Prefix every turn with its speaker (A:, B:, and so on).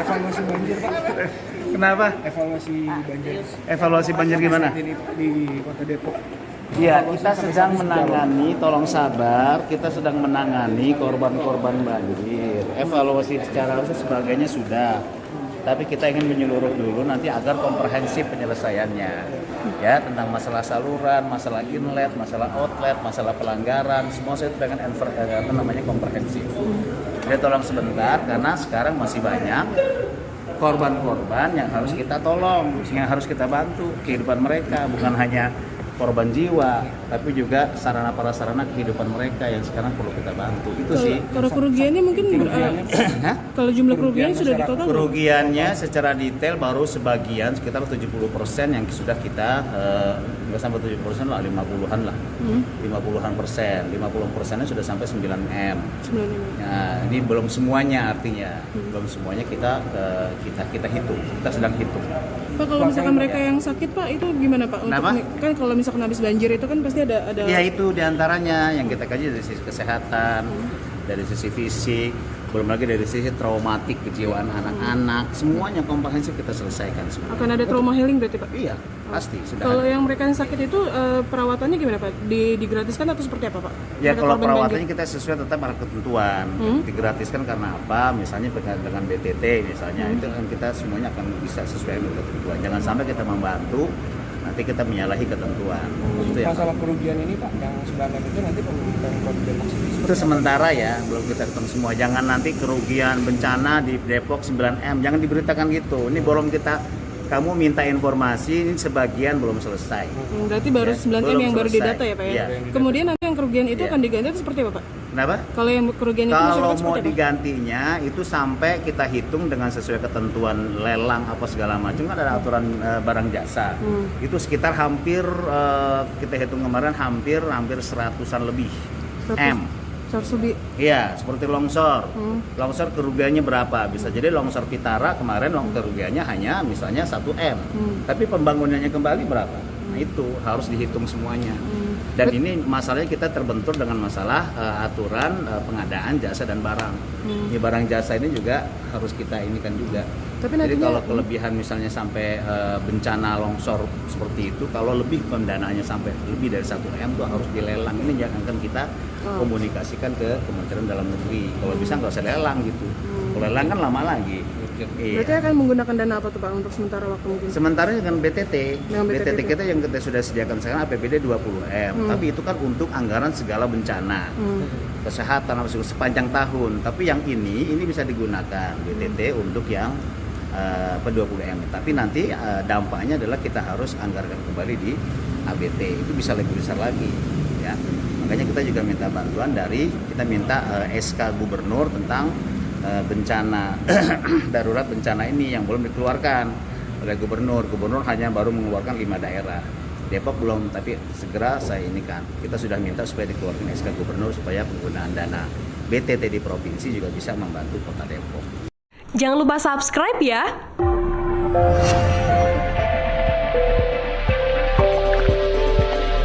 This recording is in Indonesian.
A: Evaluasi banjir Pak.
B: Kenapa? Evaluasi banjir gimana?
A: Di Kota Depok.
B: Iya, kita sedang menangani, tolong sabar, kita sedang menangani korban-korban banjir. Evaluasi secara khusus sebagainya sudah. Tapi kita ingin menyeluruh dulu nanti agar komprehensif penyelesaiannya. Ya, tentang masalah saluran, masalah inlet, masalah outlet, masalah pelanggaran, semua saya dengan komprehensif. Jadi tolong sebentar karena sekarang masih banyak korban-korban yang harus kita tolong, yang harus kita bantu kehidupan mereka, bukan hanya korban jiwa, tapi juga sarana prasarana kehidupan mereka yang sekarang perlu kita bantu. Itu sih.
C: Kalau kerugiannya mungkin kalau jumlah kerugiannya sudah ditotal.
B: Kerugiannya secara detail baru sebagian sekitar 70% yang sudah kita nggak sampai 70% lah, 50-an lah. 50-an persen. 50%-nya sudah sampai 9M.
C: 9M.
B: Nah, ini belum semuanya artinya. Belum semuanya kita hitung. Kita sedang hitung.
C: Pak, kalau misalkan mereka yang sakit Pak, itu gimana Pak? Kan kalau misalkan habis banjir itu kan pasti ada.
B: Ya itu diantaranya yang kita kaji dari sisi kesehatan, dari sisi fisik, belum lagi dari sisi traumatik, kejiwaan anak-anak, semuanya komprehensif kita selesaikan semua.
C: Akan ada trauma healing berarti Pak?
B: Iya, pasti sudah.
C: Kalau yang mereka yang sakit itu perawatannya gimana Pak? Digratiskan atau seperti apa Pak?
B: Ya kalau perawatannya kita sesuai tetap pada ketentuan. Digratiskan karena apa? Misalnya dengan BTT misalnya, itu kan kita semuanya akan bisa sesuai dengan ketentuan. Jangan sampai kita membantu nanti kita menyalahi ketentuan.
A: Masalah kerugian ini Pak, yang 9M itu nanti pemerintah Kota Depok
B: itu sementara ya, belum kita hitung semua. Jangan nanti kerugian bencana di Depok 9M, jangan diberitakan gitu. Ini belum kamu minta informasi, ini sebagian belum selesai.
C: Berarti baru ya, 9M yang baru didata ya Pak ya? Kemudian nanti yang kerugian itu akan diganti atau seperti apa Pak?
B: Kenapa?
C: Kalau yang kerugian itu
B: kalau mau digantinya itu sampai kita hitung dengan sesuai ketentuan lelang apa segala macam, kan ada aturan barang jasa. Itu sekitar hampir kita hitung kemarin hampir 100-an lebih
C: 100
B: M.
C: 100 lebih.
B: Iya, seperti longsor. Longsor kerugiannya berapa? Bisa jadi longsor Pitara kemarin kerugiannya hanya misalnya 1M. Tapi pembangunannya kembali berapa? Nah, itu harus dihitung semuanya. Dan ini masalahnya kita terbentur dengan masalah aturan pengadaan jasa dan barang. Ini barang jasa ini juga harus kita inikan juga.
C: Tapi
B: jadi kalau kelebihan misalnya sampai bencana longsor seperti itu, kalau lebih pendanaannya sampai lebih dari 1M itu harus dilelang. Ini jangan kan kita komunikasikan ke Kementerian Dalam Negeri. Kalau bisa nggak usah lelang gitu. Kalau lelang kan lama lagi.
C: Berarti akan menggunakan dana apa tuh Pak untuk sementara waktu mungkin?
B: Sementara dengan BTT. BTT
C: itu?
B: kita yang kita sudah sediakan sekarang APBD 20M. Tapi itu kan untuk anggaran segala bencana. Kesehatan sepanjang tahun. Tapi yang ini bisa digunakan BTT untuk yang 20M. Tapi nanti dampaknya adalah kita harus anggarkan kembali di ABT. Itu bisa lebih besar lagi, ya. Makanya kita juga minta bantuan kita minta SK Gubernur tentang bencana darurat bencana ini yang belum dikeluarkan oleh Gubernur. Gubernur hanya baru mengeluarkan 5 daerah. Depok belum, tapi segera kita sudah minta supaya dikeluarkan SK Gubernur supaya penggunaan dana BTT di provinsi juga bisa membantu Kota Depok.
D: Jangan lupa subscribe ya.